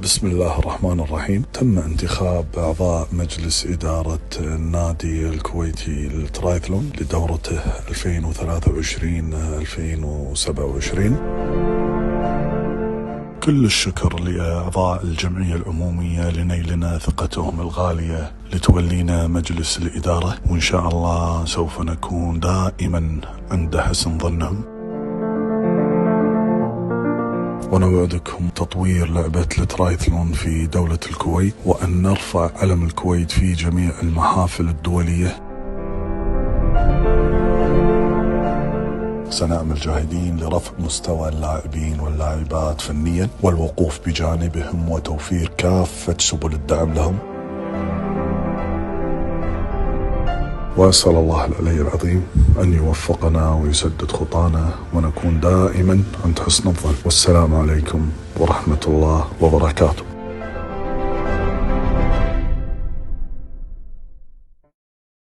بسم الله الرحمن الرحيم. تم انتخاب أعضاء مجلس إدارة النادي الكويتي للترايثلون لدورته 2023-2027. كل الشكر لأعضاء الجمعية العمومية لنيلنا ثقتهم الغالية لتولينا مجلس الإدارة، وإن شاء الله سوف نكون دائما عند حسن ظنهم، ونوعدكم تطوير لعبة الترايثلون في دولة الكويت، وأن نرفع علم الكويت في جميع المحافل الدولية. سنعمل جاهدين لرفع مستوى اللاعبين واللاعبات فنيا، والوقوف بجانبهم وتوفير كافة سبل الدعم لهم. وأسأل الله العلي العظيم أن يوفقنا ويسدد خطانا، ونكون دائما عند حسن الظن. والسلام عليكم ورحمة الله وبركاته.